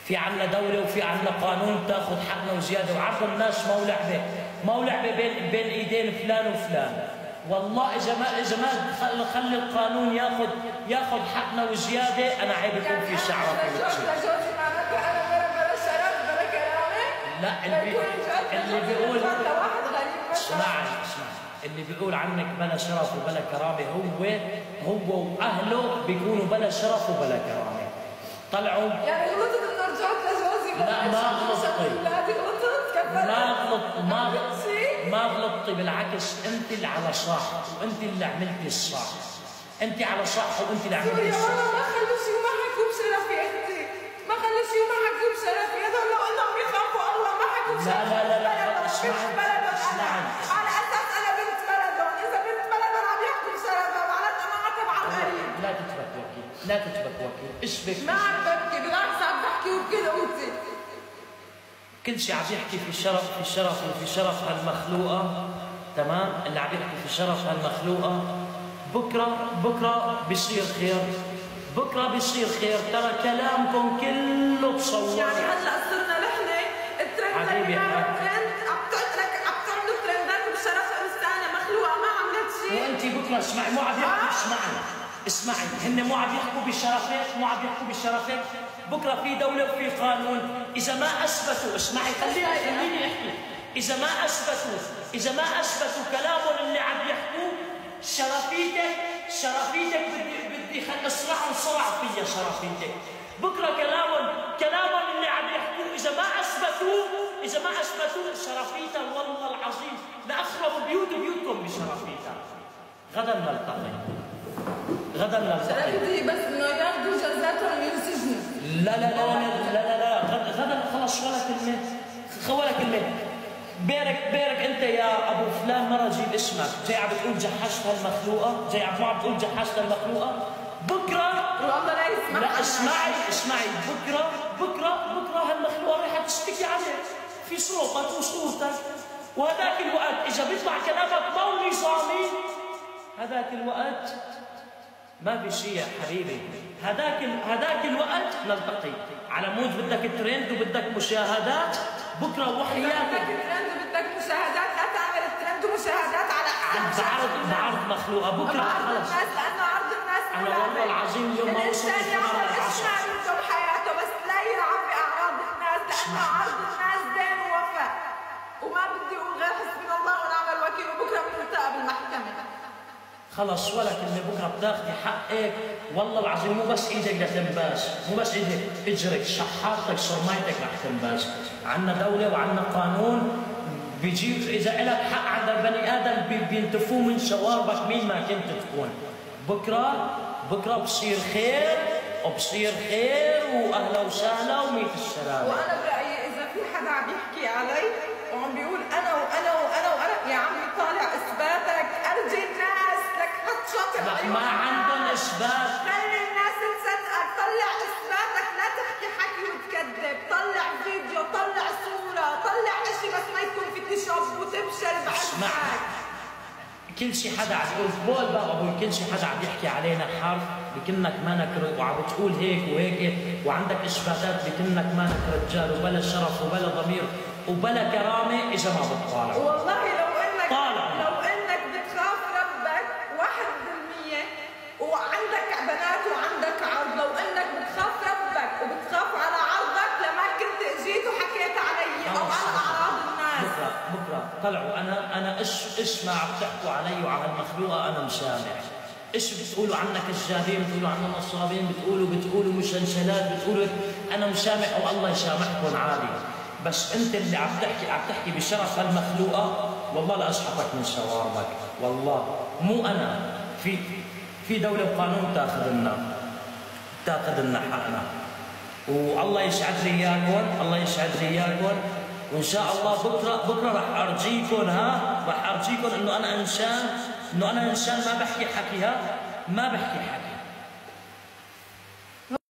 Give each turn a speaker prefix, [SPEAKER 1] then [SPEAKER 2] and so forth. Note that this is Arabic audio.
[SPEAKER 1] في عنا دولة وفي عنا قانون تاخذ حقنا وزيادة، وعرض الناس ما هو لعبة بين ايدين فلان وفلان. والله اذا ما خلي القانون ياخذ حقنا وزيادة، انا عيب يكون في شعرك
[SPEAKER 2] جوزي معناته انا بلا شرف بلا كرامة؟
[SPEAKER 1] لا، اللي بيقول اسمعي اللي بيقول عنك بلا شرف وبلا كرامة هو واهله بيكونوا بلا شرف وبلا كرامة. طلعوا
[SPEAKER 2] يعني غلطت انه رجعت لجوزي؟
[SPEAKER 1] لا ما غلطتي، ما غلطتي بالعكس، انت اللي على صح وانت اللي عملتي الصح، انت على صح وانت اللي عملتي الصح.
[SPEAKER 2] والله ما خلوا شيء وما حكوا بشرفي اختي، ما خلوا شيء وما حكوا بشرفي، هذول لو انهم بيخافوا الله ما حكوا بشرفي.
[SPEAKER 1] لا اسمعي
[SPEAKER 2] على اساس انا بنت بلدهم، اذا بنت بلدهم عم يحكوا بشرفها معناتها انا عتب على القريب.
[SPEAKER 1] لا تتبكي اشبك.
[SPEAKER 2] ما عم ببكي بالعكس عم بحكي وبكل قوتي.
[SPEAKER 1] كل شيء عم يحكي في شرف هالمخلوقة، تمام؟ اللي عم يحكي في شرف هالمخلوقة بكرة بيصير خير، ترى كلامكم كله بصور.
[SPEAKER 2] يعني هلا صرنا نحن الترند اللي ترند عم تعملوا ترندات بشرف انسانة مخلوقة ما عملت شيء.
[SPEAKER 1] وانت بكرة اسمعي مو عم يحكوا اسمعي هن مو عم يحكوا بشرفك، بكره في دولة وفي قانون، إذا ما أثبتوا اسمعي خليني أحكي، إذا ما أثبتوا كلامهم اللي عم يحكوه، شرفيتك بدي أصرعهم صرع فيا شرفيتك. بكره كلامهم اللي عم يحكوه إذا ما أثبتوا شرفيتها والله العظيم لأخربوا بيوتكم بشرفيتها. غدا نلتقي.
[SPEAKER 2] شرفتي بس انه ياخذوا جزاتهم وينسجنوا.
[SPEAKER 1] لا غدا خلص ولا كلمة. بيرك انت يا ابو فلان مرة جيب اسمك، جاي عم بتقول جحشت هالمخلوقة، بكره
[SPEAKER 2] والله لا يسمع.
[SPEAKER 1] لا اسمعي بكره هالمخلوقة رح تشتكي عليك في صوتك وصورتك، وهذاك الوقت اذا بيطلع كلامك مو نظامي، هذاك الوقت ما في شيء يا حبيبي، هذاك الوقت نلتقي. على مود بدك ترند وبدك مشاهدات، بكره وحياتك
[SPEAKER 2] بدك ترند وبدك مشاهدات، لا تعمل الترند ومشاهدات على
[SPEAKER 1] بعرض مخلوقه بكره خلص.
[SPEAKER 2] لانه عرض الناس
[SPEAKER 1] انا والله العظيم اليوم ما وصلت
[SPEAKER 2] يعمل بحياته بس لا يعبي اعراض الناس، لانه عرض الناس دين ووفاء، وما بدي اقول غير حسبنا الله ونعم الوكيل، وبكره بنلتقى بالمحكمه.
[SPEAKER 1] خلص ولا كلمة، بكره بتاخذي حقك والله العظيم، مو بس ايدك رح تنباس، مو بس ايدك، اجرك شحاطك صرمايتك رح تنباس. عنا دولة وعنا قانون بيجيب اذا لك حق عند البني ادم بينتفوه من شواربك مين ما كنت تكون. بكره بصير خير واهلا وسهلا وميت السلام.
[SPEAKER 2] وانا برايي اذا في حدا عم يحكي علي وعم بيقول انا يا عمي طالع اثباتك، ارجي الناس لك هتشاطر
[SPEAKER 1] ما عندهم اثبات،
[SPEAKER 2] خلي الناس تصدقك، طلع اثباتك، لا تحكي حكي وتكذب، طلع فيديو، طلع صوره، طلع اشي بس ما يكون في تشوب وتبشر بعد.
[SPEAKER 1] كل شيء حدا عم يقول بقول بقى ابوي، كل شيء حدا عم يحكي علينا حرف بكنك مانك وعم بتقول هيك وهيك وعندك اثباتات بكنك مانك رجال وبلا شرف وبلا ضمير وبلا كرامه اذا ما بتطالع.
[SPEAKER 2] والله لو انك بتخاف ربك 1% وعندك بنات وعندك عرض، لو انك بتخاف ربك وبتخاف على عرضك لما كنت اجيت وحكيت علي او على اعراض الناس.
[SPEAKER 1] بكره طلعوا انا ايش ما عم تحكوا علي وعلى المخلوقه انا مسامح. ايش بتقولوا عنا كذابين، بتقولوا عنا نصابين، بتقولوا مسلسلات، بتقولوا انا مسامح والله يسامحكم عادي. بس انت اللي عم تحكي بشرف هالمخلوقه والله لا اسحقك من شواربك، والله مو انا. في دوله وقانون تاخذ لنا حقنا، والله يسعد لي اياكم، وان شاء الله بكره رح ارجيكم انه انا انسان ما بحكي حكي